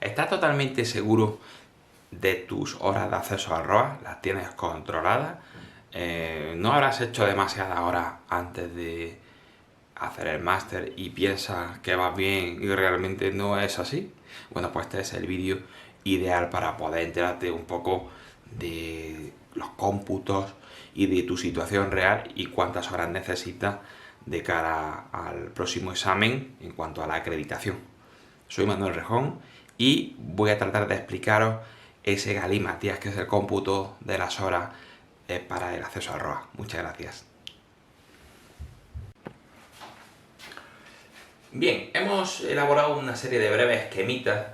¿Estás totalmente seguro de tus horas de acceso al ROA? ¿Las tienes controladas? ¿No habrás hecho demasiadas horas antes de hacer el máster y piensas que vas bien y realmente no es así? Bueno, pues este es el vídeo ideal para poder enterarte un poco de los cómputos y de tu situación real y cuántas horas necesitas de cara al próximo examen en cuanto a la acreditación. Soy Manuel Rejón y voy a tratar de explicaros ese galimatías que es el cómputo de las horas para el acceso al ROA. Muchas gracias. Bien, hemos elaborado una serie de breves esquemitas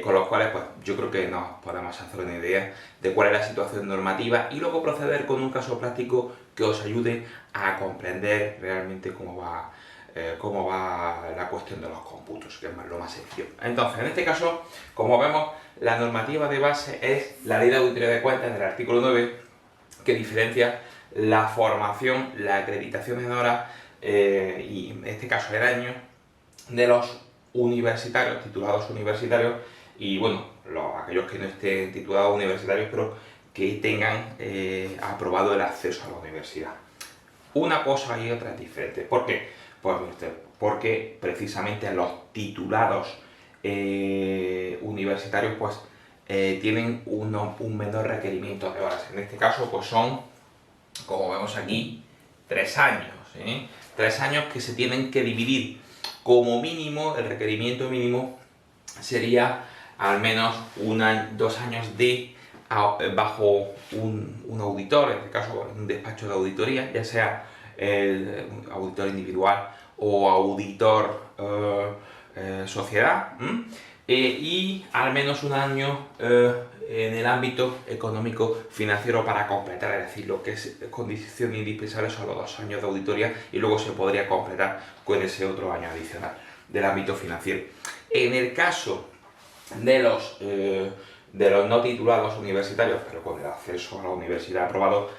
con los cuales pues, yo creo que nos podemos hacer una idea de cuál es la situación normativa y luego proceder con un caso práctico que os ayude a comprender realmente cómo va la cuestión de los cómputos, que es lo más sencillo. Entonces, en este caso, como vemos, la normativa de base es la Ley de Auditoría de Cuentas del artículo 9, que diferencia la formación, la acreditación en horas y en este caso el año de los universitarios, titulados universitarios y bueno, aquellos que no estén titulados universitarios pero que tengan aprobado el acceso a la universidad. Una cosa y otra es diferente. ¿Por qué? Pues porque precisamente los titulados universitarios pues tienen un menor requerimiento de horas. En este caso pues son, como vemos aquí, 3 años. 3 años que se tienen que dividir. Como mínimo, el requerimiento mínimo sería al menos 2 años bajo un auditor, en este caso un despacho de auditoría, ya sea el auditor individual o auditor sociedad, y al menos 1 año en el ámbito económico financiero para completar, es decir, lo que es condición indispensable son los 2 años de auditoría y luego se podría completar con ese otro año adicional del ámbito financiero. En el caso de los no titulados universitarios, pero con el acceso a la universidad aprobado,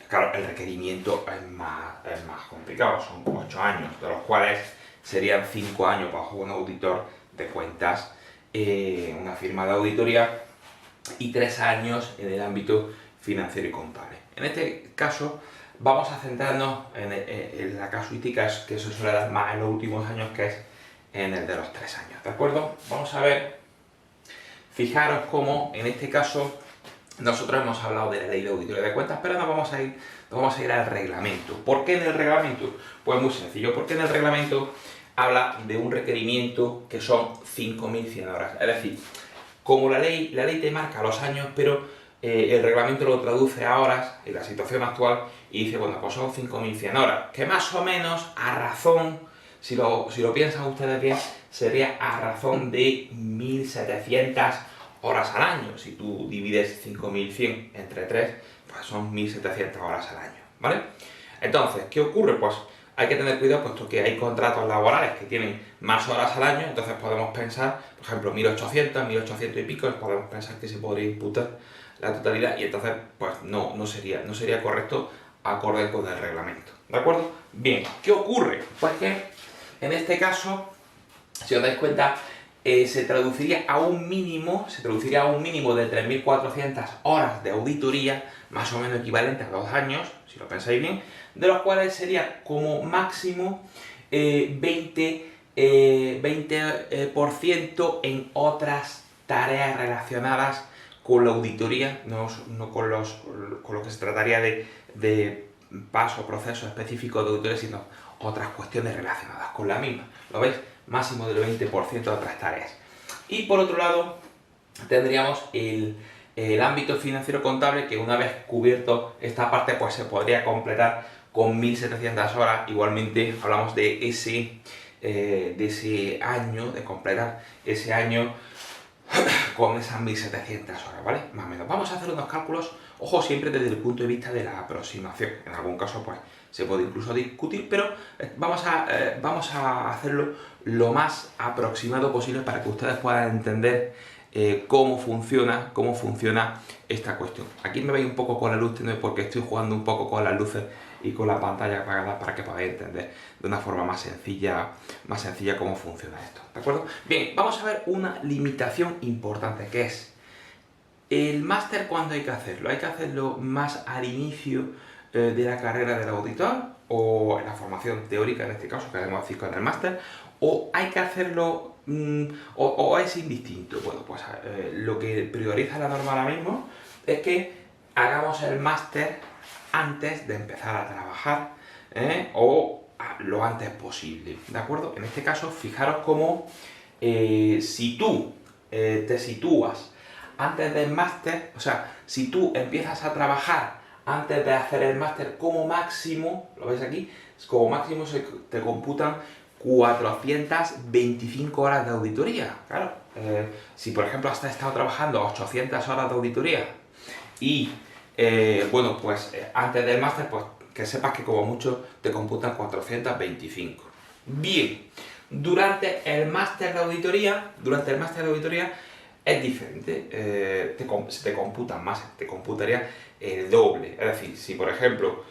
claro, el requerimiento es más complicado, son 8 años, de los cuales serían 5 años bajo un auditor de cuentas, una firma de auditoría, y 3 años en el ámbito financiero y contable. En este caso vamos a centrarnos en la casuística que se suele dar más en los últimos años, que es en el de los 3 años, ¿de acuerdo? Vamos a ver, fijaros cómo en este caso nosotros hemos hablado de la Ley de Auditoría de Cuentas, pero nos vamos a ir al reglamento. ¿Por qué en el reglamento? Pues muy sencillo, porque en el reglamento habla de un requerimiento que son 5.100 horas, es decir, como la ley te marca los años, pero el reglamento lo traduce a horas en la situación actual y dice, bueno, pues son 5.100 horas, que más o menos a razón, si lo piensan ustedes bien, sería a razón de 1.700 horas al año. Si tú divides 5.100 entre 3, pues son 1.700 horas al año, ¿vale? Entonces, ¿qué ocurre? Pues hay que tener cuidado puesto que hay contratos laborales que tienen más horas al año, entonces podemos pensar, por ejemplo, 1.800, 1.800 y pico, podemos pensar que se podría imputar la totalidad y entonces pues no sería correcto acorde con el reglamento, ¿de acuerdo? Bien, ¿qué ocurre? Pues que en este caso, si os dais cuenta, se traduciría a un mínimo de 3.400 horas de auditoría, más o menos equivalente a 2 años, si lo pensáis bien, de los cuales sería como máximo 20% en otras tareas relacionadas con la auditoría, no con lo que se trataría de paso, proceso específico de auditoría, sino otras cuestiones relacionadas con la misma. ¿Lo veis? Máximo del 20% de otras tareas. Y por otro lado, tendríamos el ámbito financiero contable, que una vez cubierto esta parte, pues se podría completar con 1.700 horas. Igualmente hablamos de ese año, de completar ese año con esas 1.700 horas, ¿vale? Más o menos. Vamos a hacer unos cálculos, ojo, siempre desde el punto de vista de la aproximación. En algún caso, pues, se puede incluso discutir, pero vamos a hacerlo lo más aproximado posible para que ustedes puedan entender cómo funciona esta cuestión. Aquí me veis un poco con la luz, porque estoy jugando un poco con las luces y con la pantalla apagada para que podáis entender de una forma más sencilla cómo funciona esto, ¿de acuerdo? Bien, vamos a ver una limitación importante que es el máster. ¿Cuándo hay que hacerlo? ¿Hay que hacerlo más al inicio de la carrera del auditor o en la formación teórica, en este caso, que haremos decir con el máster? ¿O hay que hacerlo o es indistinto? Bueno, pues lo que prioriza la norma ahora mismo es que hagamos el máster antes de empezar a trabajar, o lo antes posible, ¿de acuerdo? En este caso, fijaros cómo si tú te sitúas antes del máster, o sea, si tú empiezas a trabajar antes de hacer el máster, como máximo, ¿lo veis aquí? Como máximo te computan 425 horas de auditoría. Claro, si por ejemplo has estado trabajando 800 horas de auditoría y, bueno, pues antes del máster, pues que sepas que como mucho te computan 425. Bien, durante el máster de auditoría, es diferente, se te computan más, te computaría el doble. Es decir, si por ejemplo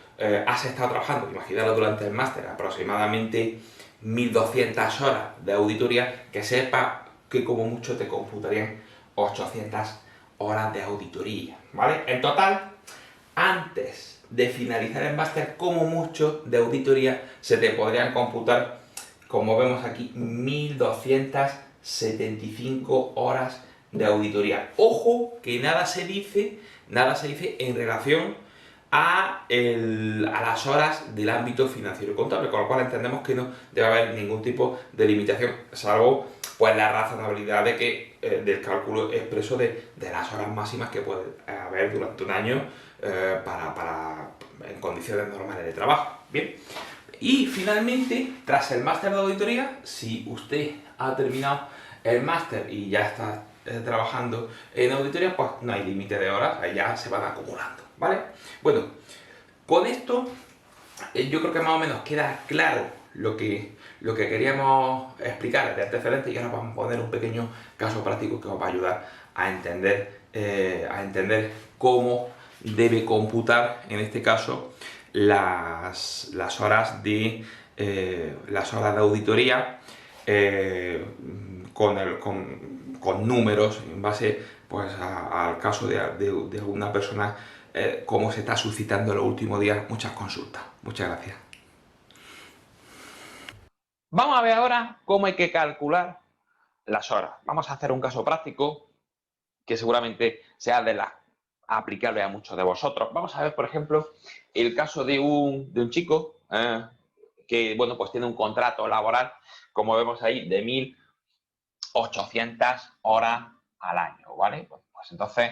has estado trabajando, imaginaros durante el máster, aproximadamente 1200 horas de auditoría, que sepa que como mucho te computarían 800 horas de auditoría, ¿vale? En total, antes de finalizar el máster, como mucho de auditoría, se te podrían computar, como vemos aquí, 1275 horas de auditoría. Ojo, que nada se dice en relación a las horas del ámbito financiero y contable, con lo cual entendemos que no debe haber ningún tipo de limitación, salvo pues la razonabilidad de que, del cálculo expreso de las horas máximas que puede haber durante un año en condiciones normales de trabajo. Bien. Y finalmente, tras el máster de auditoría, si usted ha terminado el máster y ya está trabajando en auditoría, pues no hay límite de horas, ahí ya se van acumulando, ¿vale? Bueno, con esto yo creo que más o menos queda claro lo que queríamos explicar de antecedentes, y ahora vamos a poner un pequeño caso práctico que os va a ayudar a entender cómo debe computar, en este caso, las horas de auditoría, con números en base pues al caso de alguna persona, cómo se está suscitando en los últimos días muchas consultas. Muchas gracias. Vamos a ver ahora cómo hay que calcular las horas. Vamos a hacer un caso práctico que seguramente sea aplicable a muchos de vosotros. Vamos a ver, por ejemplo, el caso de un chico que, bueno, pues tiene un contrato laboral, como vemos ahí, de 1800 horas al año, ¿vale? Pues entonces,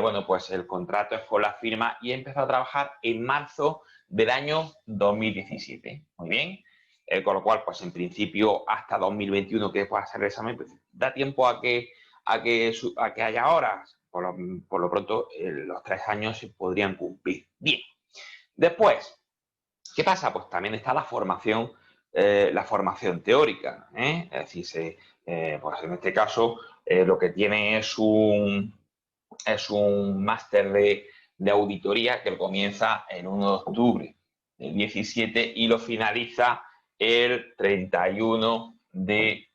bueno, pues el contrato es con la firma y empezó a trabajar en marzo del año 2017. Muy bien. Con lo cual, pues en principio, hasta 2021 que pueda hacer el examen, pues, da tiempo a que haya horas. Por lo pronto, los 3 años se podrían cumplir. Bien. Después, ¿qué pasa? Pues también está la formación teórica, ¿eh? Es decir, pues en este caso lo que tiene es un máster de auditoría que comienza en 1 de octubre del 17 y lo finaliza el 31 de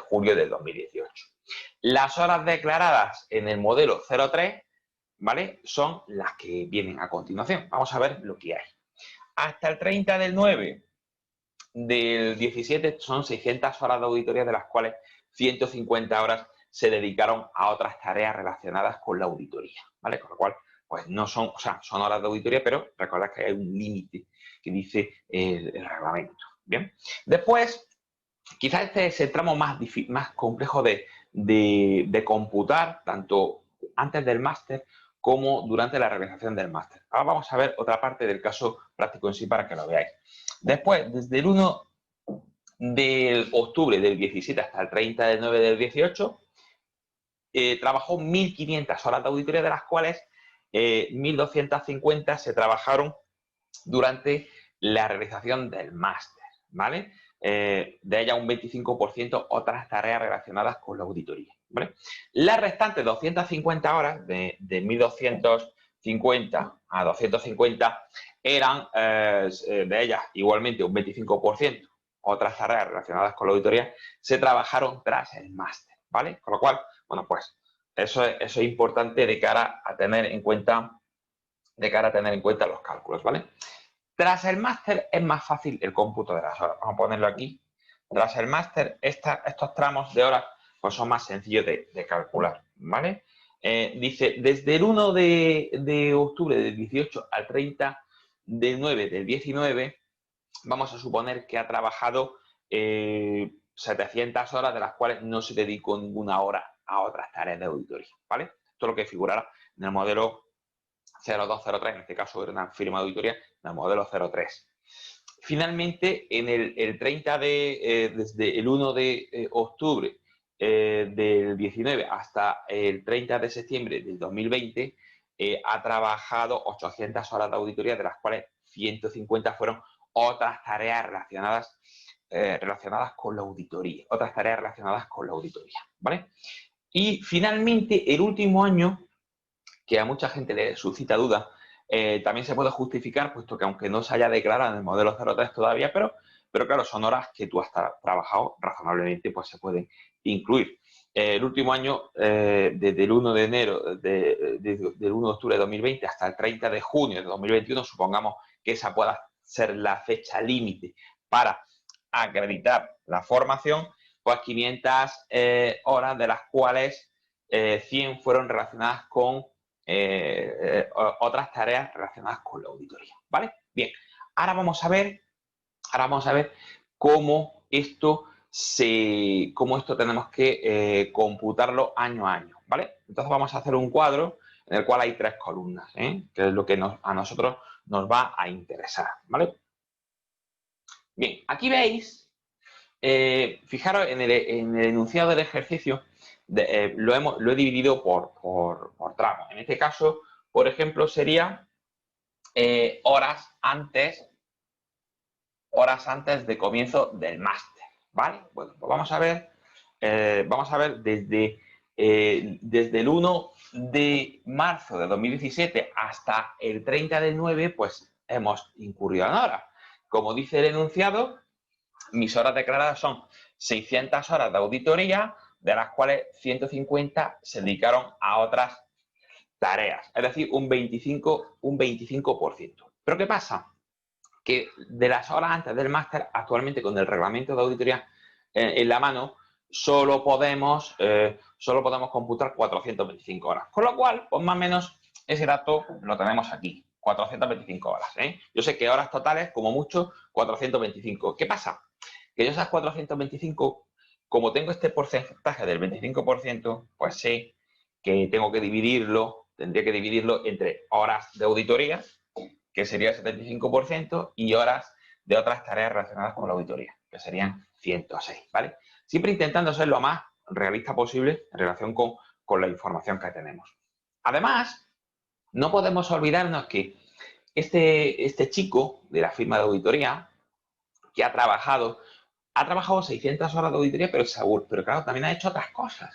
julio del 2018. Las horas declaradas en el modelo 03, ¿vale?, son las que vienen a continuación. Vamos a ver lo que hay. Hasta el 30 del 9 del 17 son 600 horas de auditoría, de las cuales 150 horas se dedicaron a otras tareas relacionadas con la auditoría, ¿vale? Con lo cual, pues no son, o sea, son horas de auditoría, pero recordad que hay un límite que dice el reglamento. Bien. Después, quizás este es el tramo más complejo de computar, tanto antes del máster como durante la realización del máster. Ahora vamos a ver otra parte del caso práctico en sí para que lo veáis. Después, desde el 1 de octubre del 17 hasta el 30 de 9 del 18, trabajó 1.500 horas de auditoría, de las cuales 1.250 se trabajaron durante la realización del máster, ¿vale? De ella un 25% otras tareas relacionadas con la auditoría, ¿vale? Las restantes 250 horas, de 1.250 a 250, eran de ellas igualmente un 25%, otras tareas relacionadas con la auditoría, se trabajaron tras el máster, ¿vale? Con lo cual, bueno, pues eso es importante de cara a tener en cuenta los cálculos, ¿vale? Tras el máster es más fácil el cómputo de las horas. Vamos a ponerlo aquí. Tras el máster, estos tramos de horas pues son más sencillos de calcular, ¿vale? Dice, desde el 1 de octubre del 18 al 30 del 9 del 19, vamos a suponer que ha trabajado 700 horas, de las cuales no se dedicó ninguna hora a otras tareas de auditoría, ¿vale? Esto es lo que figurará en el modelo 0203, en este caso era una firma de auditoría, en el modelo 03. Finalmente, en el 30 desde el 1 de octubre del 19 hasta el 30 de septiembre del 2020, ha trabajado 800 horas de auditoría, de las cuales 150 fueron otras tareas relacionadas con la auditoría, ¿vale? Y finalmente, el último año, que a mucha gente le suscita dudas, también se puede justificar, puesto que aunque no se haya declarado en el modelo 03 todavía, pero claro, son horas que tú has trabajado razonablemente, pues se pueden incluir. El último año, desde el 1 de enero, del 1 de octubre de 2020 hasta el 30 de junio de 2021, supongamos que esa pueda ser la fecha límite para acreditar la formación, pues 500 horas, de las cuales 100 fueron relacionadas con otras tareas relacionadas con la auditoría, ¿vale? Bien, ahora vamos a ver cómo esto tenemos que computarlo año a año, ¿vale? Entonces vamos a hacer un cuadro en el cual hay 3 columnas, que es lo que a nosotros nos va a interesar, ¿vale? Bien, aquí veis, fijaros en el enunciado del ejercicio, lo he dividido por tramos. En este caso, por ejemplo, sería horas antes de comienzo del máster, ¿vale? Bueno, pues vamos a ver desde el 1 de marzo de 2017 hasta el 30 del 9, pues hemos incurrido en horas. Como dice el enunciado, mis horas declaradas son 600 horas de auditoría, de las cuales 150 se dedicaron a otras tareas, es decir, un 25%. ¿Pero qué pasa? Que de las horas antes del máster, actualmente con el reglamento de auditoría en la mano, solo podemos computar 425 horas. Con lo cual, pues más o menos ese dato lo tenemos aquí, 425 horas. Yo sé que horas totales, como mucho, 425. ¿Qué pasa? Que yo esas 425, como tengo este porcentaje del 25%, pues sé que tendría que dividirlo entre horas de auditoría, que sería el 75%, y horas de otras tareas relacionadas con la auditoría, que serían 106, ¿vale? Siempre intentando ser lo más realista posible en relación con la información que tenemos. Además, no podemos olvidarnos que este chico de la firma de auditoría, que ha trabajado 600 horas de auditoría, pero claro, también ha hecho otras cosas,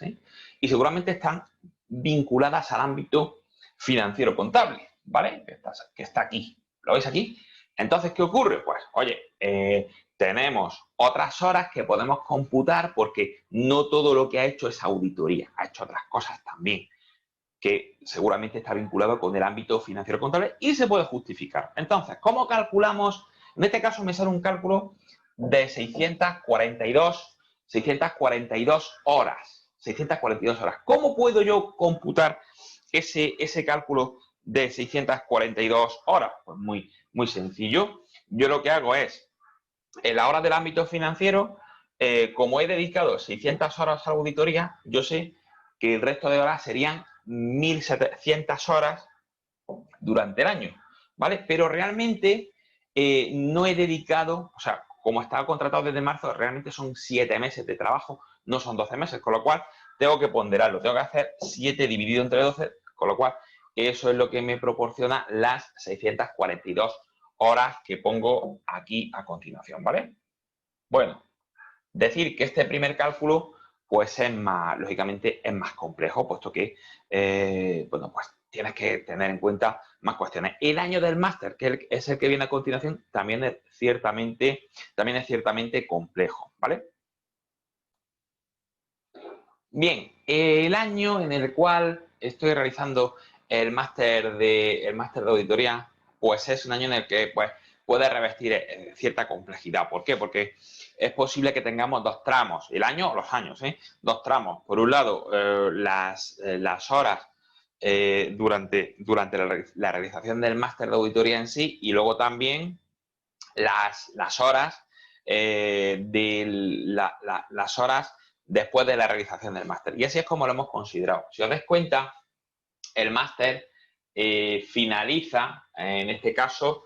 y seguramente están vinculadas al ámbito financiero contable, ¿vale? Que está aquí. ¿Lo veis aquí? Entonces, ¿qué ocurre? Pues, oye, tenemos otras horas que podemos computar, porque no todo lo que ha hecho es auditoría, ha hecho otras cosas también, que seguramente está vinculado con el ámbito financiero contable y se puede justificar. Entonces, ¿cómo calculamos? En este caso me sale un cálculo de 642 horas. 642 horas. ¿Cómo puedo yo computar ese cálculo de 642 horas? Pues muy sencillo. Yo lo que hago es, en la hora del ámbito financiero, como he dedicado 600 horas a la auditoría, yo sé que el resto de horas serían 1.700 horas durante el año, ¿vale? Pero realmente no he dedicado, o sea, como estaba contratado desde marzo, realmente son 7 meses de trabajo, no son 12 meses, con lo cual tengo que ponderarlo, tengo que hacer 7 dividido entre 12, con lo cual eso es lo que me proporciona las 642 horas que pongo aquí a continuación, ¿vale? Bueno, decir que este primer cálculo, pues lógicamente es más complejo, puesto que, bueno, pues tienes que tener en cuenta más cuestiones. El año del máster, que es el que viene a continuación, también es ciertamente complejo, ¿vale? Bien, el año en el cual estoy realizando el máster de auditoría, pues es un año en el que pues, puede revestir cierta complejidad. ¿Por qué? Porque es posible que tengamos dos tramos, el año o los años, dos tramos. Por un lado, las horas durante la realización del máster de auditoría en sí, y luego también las horas las horas después de la realización del máster. Y así es como lo hemos considerado. Si os dais cuenta, el máster finaliza, en este caso,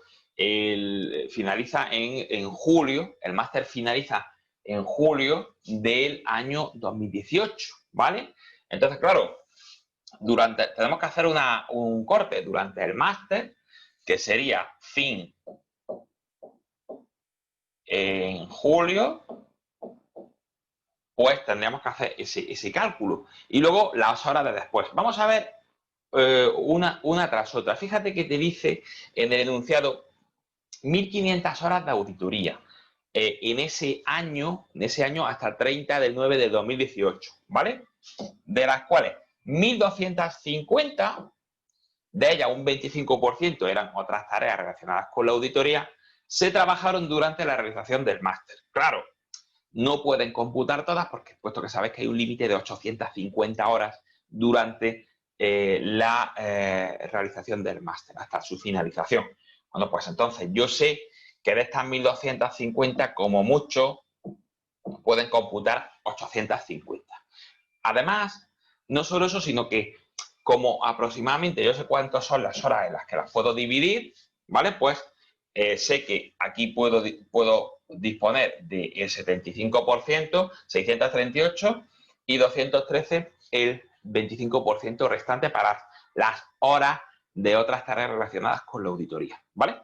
finaliza en julio, el máster finaliza en julio del año 2018, ¿vale? Entonces, claro, tenemos que hacer un corte durante el máster, que sería fin en julio, pues tendríamos que hacer ese cálculo. Y luego las horas de después. Vamos a ver una tras otra. Fíjate que te dice en el enunciado 1.500 horas de auditoría en ese año hasta el 30 del 9 del 2018, ¿vale? De las cuales 1.250, de ellas un 25% eran otras tareas relacionadas con la auditoría, se trabajaron durante la realización del máster. Claro, no pueden computar todas porque, puesto que sabéis que hay un límite de 850 horas durante la realización del máster, hasta su finalización. Bueno, pues entonces yo sé que de estas 1.250, como mucho, pueden computar 850. Además, no solo eso, sino que como aproximadamente yo sé cuántas son las horas en las que las puedo dividir, ¿vale? Pues sé que aquí puedo disponer del 75%, 638, y 213 el 25% restante para las horas de otras tareas relacionadas con la auditoría, ¿vale?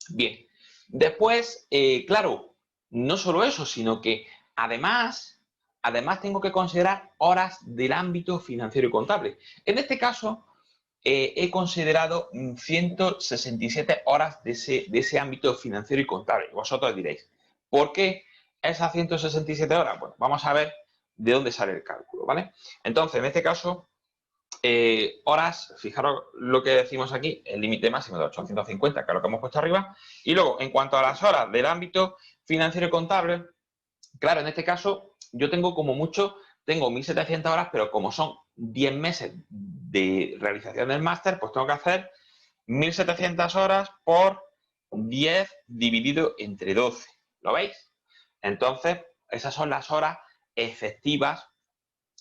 Bien, después, claro, no solo eso, sino que además tengo que considerar horas del ámbito financiero y contable. En este caso, he considerado 167 horas de ese ámbito financiero y contable. Vosotros diréis, ¿por qué esas 167 horas? Bueno, vamos a ver de dónde sale el cálculo, ¿vale? Entonces, en este caso, horas, fijaros lo que decimos aquí, el límite máximo de 850, que es lo que hemos puesto arriba. Y luego, en cuanto a las horas del ámbito financiero y contable, claro, en este caso, yo tengo como mucho, tengo 1.700 horas, pero como son 10 meses de realización del máster, pues tengo que hacer 1.700 horas por 10 dividido entre 12. ¿Lo veis? Entonces, esas son las horas efectivas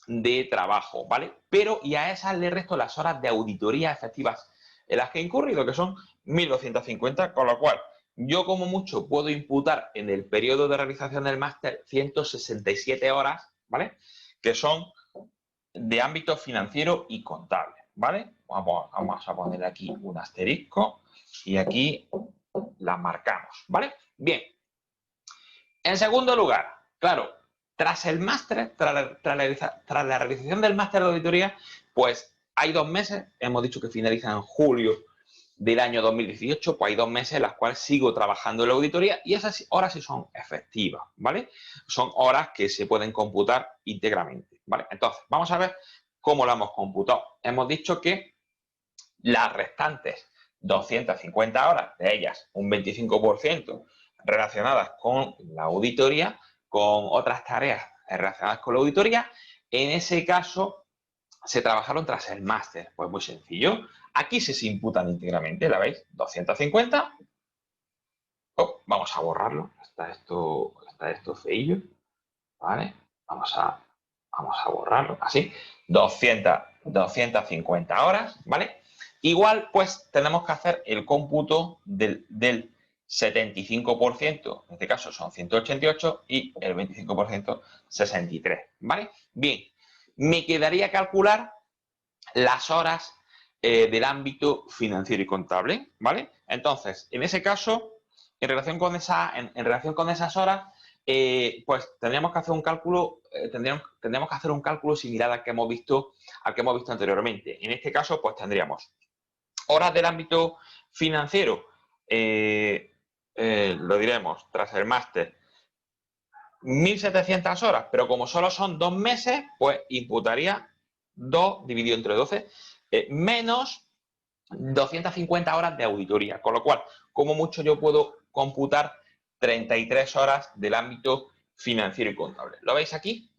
de trabajo, ¿vale? Pero y a esas le resto las horas de auditoría efectivas en las que he incurrido, que son 1.250, con lo cual yo como mucho puedo imputar en el periodo de realización del máster 167 horas, ¿vale? Que son de ámbito financiero y contable, ¿vale? Vamos a poner aquí un asterisco y aquí las marcamos, ¿vale? Bien. En segundo lugar, claro, tras el máster, tras la realización del máster de auditoría, pues hay 2 meses, hemos dicho que finaliza en julio del año 2018, pues hay 2 meses en las cuales sigo trabajando en la auditoría y esas horas sí son efectivas, ¿vale? Son horas que se pueden computar íntegramente, ¿vale? Entonces, vamos a ver cómo lo hemos computado. Hemos dicho que las restantes 250 horas, de ellas un 25% relacionadas con la auditoría, con otras tareas relacionadas con la auditoría, en ese caso se trabajaron tras el máster. Pues muy sencillo. Aquí se imputan íntegramente, ¿la veis? 250. Oh, vamos a borrarlo. Está esto feillo. ¿Vale? Vamos a borrarlo. Así. 250 horas, ¿vale? Igual, pues, tenemos que hacer el cómputo del 75%, en este caso son 188, y el 25%, 63, ¿vale? Bien, me quedaría calcular las horas del ámbito financiero y contable, ¿vale? Entonces, en ese caso, en relación con esas horas, pues tendríamos que hacer un cálculo, tendríamos que hacer un cálculo similar al que hemos visto anteriormente. En este caso, pues tendríamos horas del ámbito financiero, lo diremos tras el máster, 1.700 horas, pero como solo son 2 meses, pues imputaría 2 dividido entre 12, menos 250 horas de auditoría, con lo cual, como mucho yo puedo computar 33 horas del ámbito financiero y contable. ¿Lo veis aquí?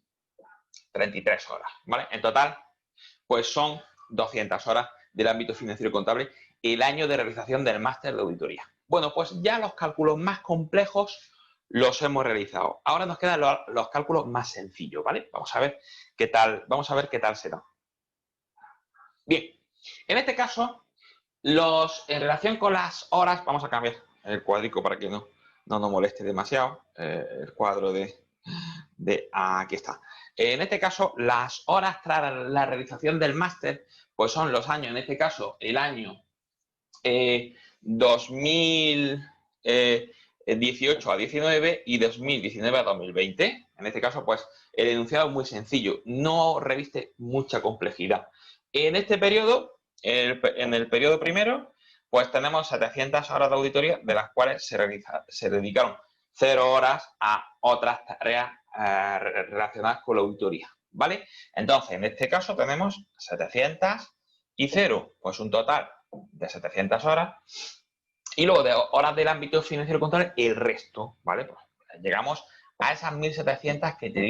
33 horas, ¿vale? En total, pues son 200 horas del ámbito financiero y contable el año de realización del máster de auditoría. Bueno, pues ya los cálculos más complejos los hemos realizado. Ahora nos quedan los cálculos más sencillos, ¿vale? Vamos a ver qué tal será. Bien, en este caso, en relación con las horas, vamos a cambiar el cuadrico para que no nos moleste demasiado, el cuadro aquí está. En este caso, las horas tras la realización del máster, pues son los años, en este caso, el año 2018 a 19 y 2019 a 2020. En este caso, pues el enunciado es muy sencillo, no reviste mucha complejidad. En este periodo, en el periodo primero, pues tenemos 700 horas de auditoría, de las cuales se dedicaron 0 horas a otras tareas relacionadas con la auditoría, ¿vale? Entonces, en este caso tenemos 700 y 0, pues un total de 700 horas. Y luego de horas del ámbito financiero contable, el resto, ¿vale? Pues llegamos a esas 1.700 que te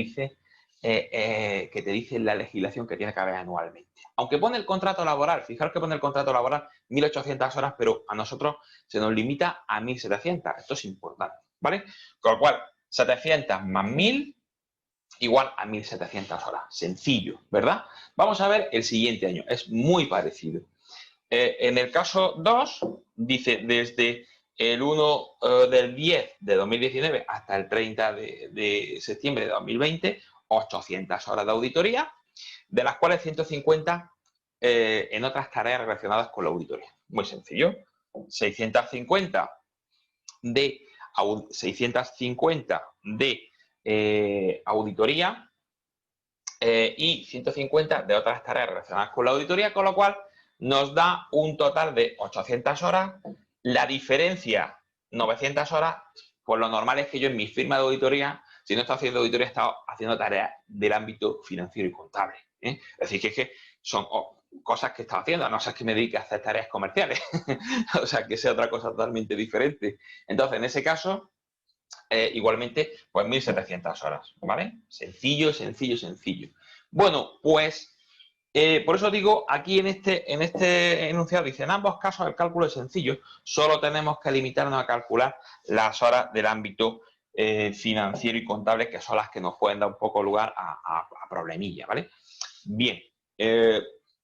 dice la legislación que tiene que haber anualmente. Aunque pone el contrato laboral, fijaros que pone el contrato laboral 1.800 horas, pero a nosotros se nos limita a 1.700. Esto es importante, ¿vale? Con lo cual, 700 más 1.000 igual a 1.700 horas. Sencillo, ¿verdad? Vamos a ver el siguiente año. Es muy parecido. En el caso 2, dice desde el 1 del 10 de 2019 hasta el 30 de septiembre de 2020, 800 horas de auditoría, de las cuales 150 en otras tareas relacionadas con la auditoría. Muy sencillo. 650 de auditoría y 150 de otras tareas relacionadas con la auditoría, con lo cual nos da un total de 800 horas. La diferencia, 900 horas, pues lo normal es que yo en mi firma de auditoría, si no estoy haciendo auditoría, he estado haciendo tareas del ámbito financiero y contable. Es decir, que son cosas que he estado haciendo, a no ser que me dedique a hacer tareas comerciales. O sea, que sea otra cosa totalmente diferente. Entonces, en ese caso, igualmente, pues 1.700 horas, ¿vale? Sencillo, sencillo, sencillo. Bueno, pues por eso digo, aquí en este enunciado dice, en ambos casos el cálculo es sencillo, solo tenemos que limitarnos a calcular las horas del ámbito financiero y contable, que son las que nos pueden dar un poco lugar a problemilla, ¿vale? Bien,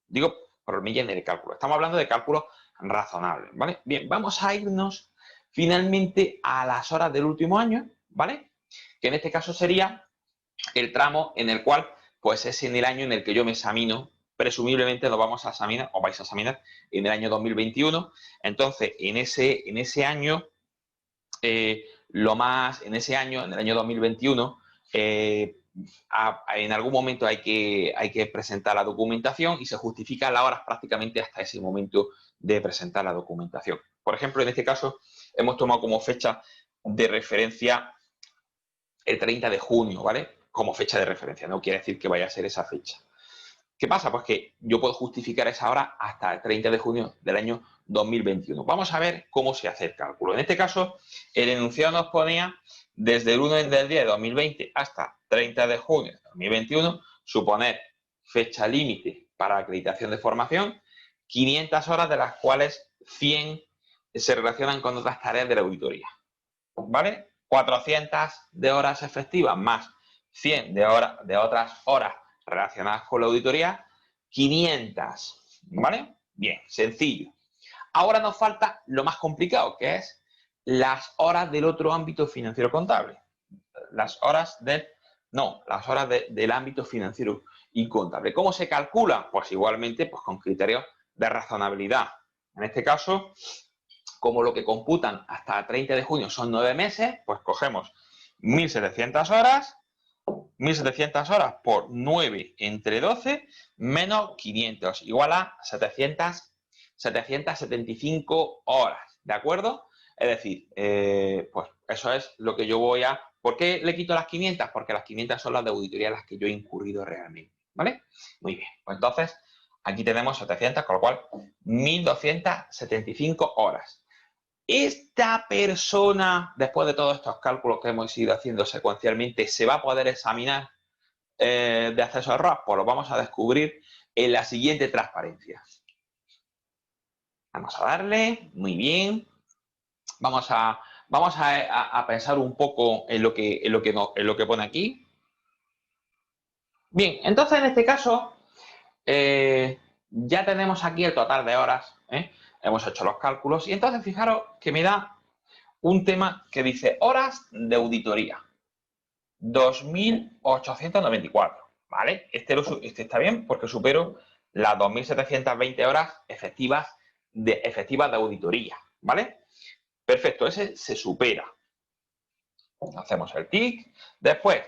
digo problemilla en el cálculo, estamos hablando de cálculos razonables, ¿vale? Bien, vamos a irnos finalmente a las horas del último año, ¿vale? Que en este caso sería el tramo en el cual, pues es en el año en el que yo me examino, presumiblemente lo vamos a examinar, o vais a examinar en el año 2021. Entonces, en ese año, en el año 2021, en algún momento hay que presentar la documentación y se justifica las horas prácticamente hasta ese momento de presentar la documentación. Por ejemplo, en este caso, hemos tomado como fecha de referencia el 30 de junio, ¿vale? Como fecha de referencia, no quiere decir que vaya a ser esa fecha. ¿Qué pasa? Pues que yo puedo justificar esa hora hasta el 30 de junio del año 2021. Vamos a ver cómo se hace el cálculo. En este caso, el enunciado nos ponía desde el 1 del 10 de 2020 hasta 30 de junio de 2021, suponer fecha límite para acreditación de formación, 500 horas de las cuales 100 se relacionan con otras tareas de la auditoría, ¿vale? 400 de horas efectivas más 100 de otras horas relacionadas con la auditoría, 500, ¿vale? Bien, sencillo. Ahora nos falta lo más complicado, que es las horas del otro ámbito financiero contable. Las horas del ámbito financiero y contable. ¿Cómo se calcula? Pues igualmente, pues con criterios de razonabilidad. En este caso, como lo que computan hasta el 30 de junio son 9 meses, pues cogemos 1.700 horas, 1.700 horas por 9 entre 12 menos 500, igual a 775 horas, ¿de acuerdo? Es decir, pues eso es lo que yo voy a... ¿Por qué le quito las 500? Porque las 500 son las de auditoría en las que yo he incurrido realmente, ¿vale? Muy bien, pues entonces aquí tenemos 700, con lo cual 1.275 horas. Esta persona, después de todos estos cálculos que hemos ido haciendo secuencialmente, ¿se va a poder examinar de acceso al RAS? Pues lo vamos a descubrir en la siguiente transparencia. Vamos a darle, muy bien. Vamos a pensar un poco en lo que pone aquí. Bien, entonces en este caso ya tenemos aquí el total de horas. Hemos hecho los cálculos y entonces fijaros que me da un tema que dice horas de auditoría. 2.894, ¿vale? Este está bien porque supero las 2.720 horas efectivas de auditoría, ¿vale? Perfecto, ese se supera. Hacemos el tic. Después,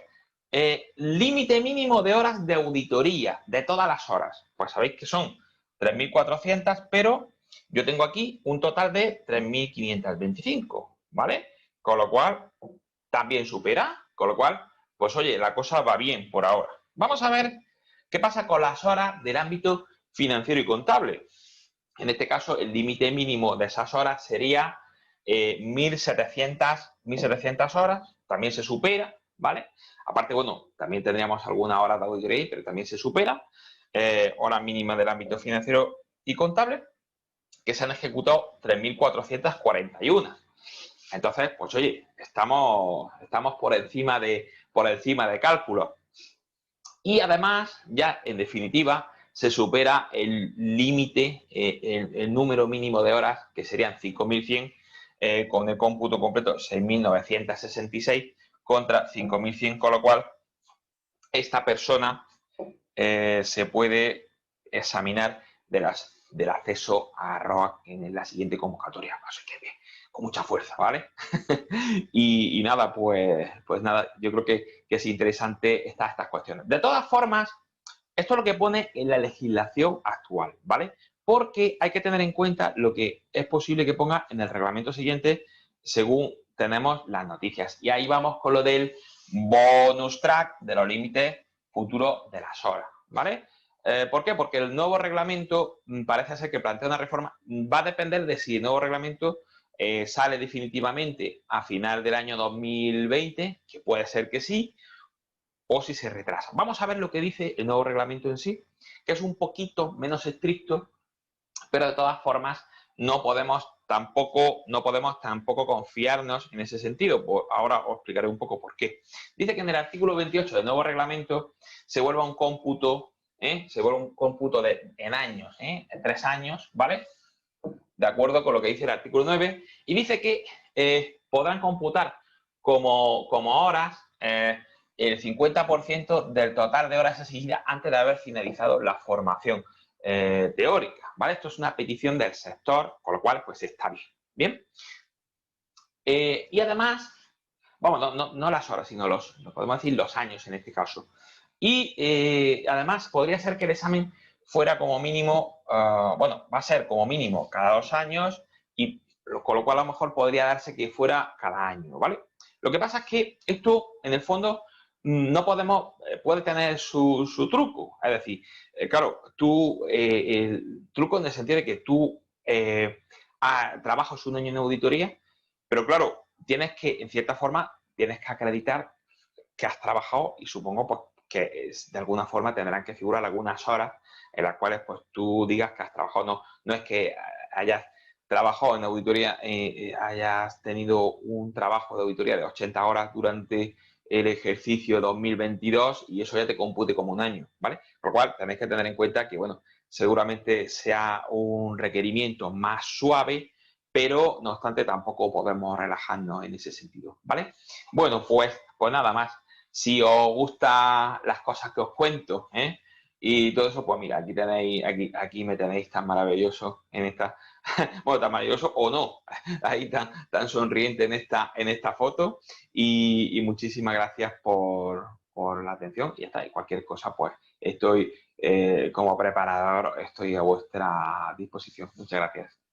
límite mínimo de horas de auditoría, de todas las horas. Pues sabéis que son 3.400, pero yo tengo aquí un total de 3.525, ¿vale? Con lo cual, también supera, con lo cual, pues oye, la cosa va bien por ahora. Vamos a ver qué pasa con las horas del ámbito financiero y contable. En este caso, el límite mínimo de esas horas sería 1.700 horas, también se supera, ¿vale? Aparte, bueno, también tendríamos alguna hora de auditoría, pero también se supera. Hora mínima del ámbito financiero y contable, que se han ejecutado 3.441. Entonces, pues oye, estamos por encima de cálculos. Y además, ya en definitiva, se supera el límite, el número mínimo de horas, que serían 5.100, con el cómputo completo 6.966 contra 5.100, con lo cual esta persona se puede examinar del acceso a ROAC en la siguiente convocatoria. Así que bien, con mucha fuerza, ¿vale? y nada, pues nada, yo creo que es interesante estas cuestiones. De todas formas, esto es lo que pone en la legislación actual, ¿vale? Porque hay que tener en cuenta lo que es posible que ponga en el reglamento siguiente según tenemos las noticias. Y ahí vamos con lo del bonus track de los límites futuros de las horas, ¿vale? ¿Por qué? Porque el nuevo reglamento parece ser que plantea una reforma. Va a depender de si el nuevo reglamento sale definitivamente a final del año 2020, que puede ser que sí, o si se retrasa. Vamos a ver lo que dice el nuevo reglamento en sí, que es un poquito menos estricto, pero de todas formas no podemos tampoco confiarnos en ese sentido. Pues ahora os explicaré un poco por qué. Dice que en el artículo 28 del nuevo reglamento se vuelve a un cómputo, en años, 3 años, ¿vale? De acuerdo con lo que dice el artículo 9, y dice que podrán computar como horas el 50% del total de horas exigidas antes de haber finalizado la formación teórica, ¿vale? Esto es una petición del sector, con lo cual, pues está bien. ¿Bien? Y además, vamos, no las horas, sino podemos decir los años en este caso. Y además, podría ser que el examen fuera como mínimo, va a ser como mínimo cada 2 años, y con lo cual a lo mejor podría darse que fuera cada año, ¿vale? Lo que pasa es que esto, en el fondo, puede tener su truco. Es decir, claro, el truco en el sentido de que tú trabajas un año en auditoría, pero claro, en cierta forma, tienes que acreditar que has trabajado, y supongo pues, que de alguna forma tendrán que figurar algunas horas en las cuales pues tú digas que has trabajado. No es que hayas trabajado en auditoría, hayas tenido un trabajo de auditoría de 80 horas durante el ejercicio 2022 y eso ya te compute como un año, ¿vale? Por lo cual tenéis que tener en cuenta que, bueno, seguramente sea un requerimiento más suave, pero no obstante tampoco podemos relajarnos en ese sentido, ¿vale? Bueno, pues nada más. Si os gustan las cosas que os cuento, Y todo eso, pues mira, aquí me tenéis tan maravilloso en esta, bueno, tan maravilloso o no, ahí tan sonriente en esta foto. Y muchísimas gracias por la atención. Y ya está, y cualquier cosa, pues estoy como preparador, estoy a vuestra disposición. Muchas gracias.